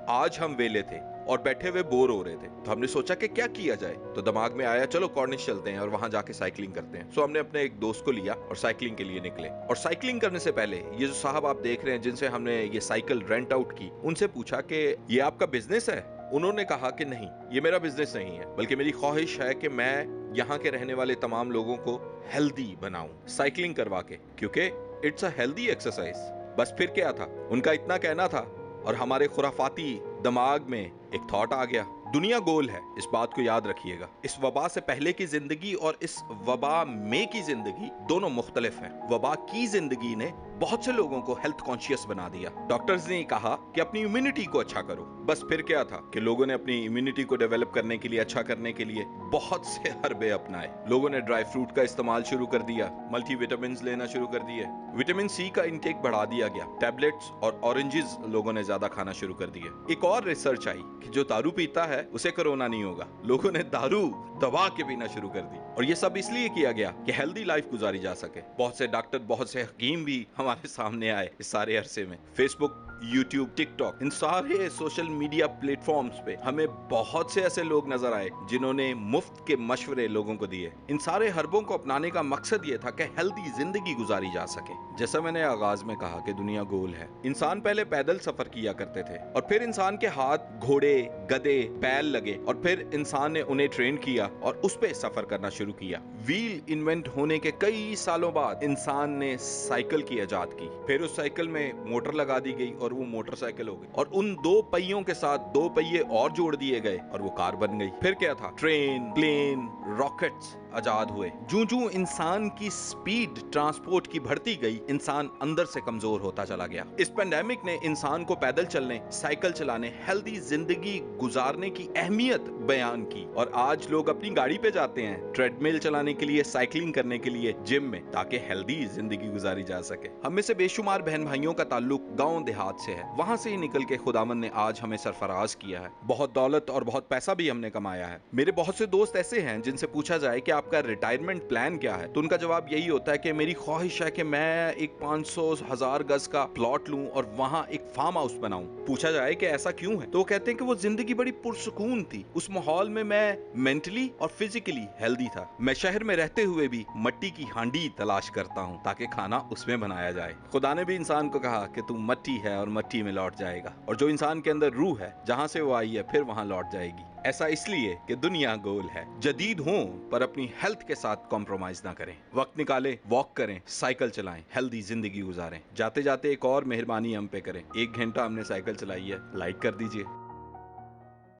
आज हम वेले थे और बैठे हुए बोर हो रहे थे, तो हमने सोचा कि क्या किया जाए। तो दिमाग में आया चलो कॉर्निश चलते हैं और वहां जाके साइकिलिंग करते हैं। सो हमने अपने एक दोस्त को लिया और साइकिलिंग के लिए निकले। और साइकिलिंग करने से पहले ये जो साहब आप देख रहे हैं जिनसे हमने ये साइकिल रेंट आउट की, उनसे पूछा कि ये आपका बिजनेस है। उन्होंने कहा कि नहीं, ये मेरा बिजनेस नहीं है, बल्कि मेरी ख्वाहिश है कि मैं यहाँ के रहने वाले तमाम लोगों को हेल्दी बनाऊं साइकिलिंग करवा के, क्योंकि इट्स अ हेल्दी एक्सरसाइज। बस फिर क्या था, उनका इतना कहना था और हमारे खुराफाती दिमाग में एक थॉट आ गया। दुनिया गोल है, इस बात को याद रखिएगा। इस वबा से पहले की जिंदगी और इस वबा में की जिंदगी दोनों मुख्तलिफ है। वबा की जिंदगी ने बहुत से लोगों को हेल्थ कॉन्शियस बना दिया। डॉक्टर्स ने कहा कि अपनी इम्यूनिटी को अच्छा करो। बस फिर क्या था कि लोगों ने अपनी इम्यूनिटी को डेवलप करने के लिए, अच्छा करने के लिए बहुत से हरबे अपनाए। लोगों ने ड्राई फ्रूट का इस्तेमाल शुरू कर दिया, मल्टी विटामिन लेना शुरू कर दिए, विटामिन सी का इंटेक बढ़ा दिया गया, टैबलेट्स और ऑरेंजेस लोगों ने ज्यादा खाना शुरू कर दिए। एक और रिसर्च आई कि जो दारू पीता है उसे कोरोना नहीं होगा। लोगों ने दारू दबा के पीना शुरू कर दी। और ये सब इसलिए किया गया कि हेल्दी लाइफ गुजारी जा सके। बहुत से डॉक्टर, बहुत से हकीम भी हमारे सामने आए इस सारे अरसे में। फेसबुक, यूट्यूब, टिकटॉक, इन सारे सोशल मीडिया प्लेटफॉर्म्स पे हमें बहुत से ऐसे लोग नजर आए जिन्होंने मुफ्त के मशवरे लोगों को दिए। इन सारे हरबों को अपनाने का मकसद ये था कि हेल्दी जिंदगी गुजारी जा सके। जैसा मैंने आगाज में कहा कि दुनिया गोल है। इंसान पहले पैदल सफर किया करते थे और फिर इंसान के हाथ घोड़े, गधे, बैल लगे और फिर इंसान ने उन्हें ट्रेन किया और उस पे सफर करना शुरू किया। व्हील इन्वेंट होने के कई सालों बाद इंसान ने साइकिल की इजाद की। फिर उस साइकिल में मोटर लगा दी गई और वो मोटरसाइकिल हो गई। और उन दो पहियों के साथ दो पहिए और जोड़ दिए गए और वो कार बन गई। फिर क्या था, ट्रेन, प्लेन, रॉकेट्स आजाद हुए। जूं-जूं इंसान की स्पीड ट्रांसपोर्ट की बढ़ती गई, इंसान अंदर से कमजोर होता चला गया। इस पेंडेमिक ने इंसान को पैदल चलने, साइकिल चलाने, हेल्दी जिंदगी गुजारने की अहमियत बयान की। और आज लोग अपनी गाड़ी पे जाते हैं ट्रेडमिल चलाने के लिए, साइकिलिंग करने के लिए, जिम में, ताकि हेल्दी जिंदगी गुजारी जा सके। हम में से बेशुमार बहन भाइयों का ताल्लुक गांव देहात से है। वहां से ही निकल के खुदावन ने आज हमें सरफराज किया है। बहुत दौलत और बहुत पैसा भी हमने कमाया है। मेरे बहुत से दोस्त ऐसे हैं जिनसे पूछा जाए कि आपका रिटायरमेंट प्लान क्या है, तो उनका जवाब यही होता है कि मेरी ख्वाहिश है कि मैं एक 500,000 गज का प्लॉट लूं और वहां एक फार्म हाउस बनाऊं। पूछा जाए कि ऐसा क्यों है, तो वो कहते हैं कि वो जिंदगी बड़ी पुरसुकून थी। उस माहौल में मैं मेंटली और फिजिकली हेल्दी था। मैं शहर में रहते हुए भी मट्टी की हांडी तलाश करता हूं ताकि खाना उसमें बनाया जाए। खुदा ने भी इंसान को कहा कि तू मट्टी है और मट्टी में लौट जाएगा। और जो इंसान के अंदर रूह है, जहां से वो आई है, फिर वहां लौट जाएगी। ऐसा इसलिए कि दुनिया गोल है। जदीद हों पर अपनी हेल्थ के साथ कॉम्प्रोमाइज ना करें। वक्त निकालें, वॉक करें, साइकिल चलाएं, हेल्दी जिंदगी गुजारें। जाते जाते एक और मेहरबानी हम पे करें। 1 घंटा हमने साइकिल चलाई है, लाइक कर दीजिए।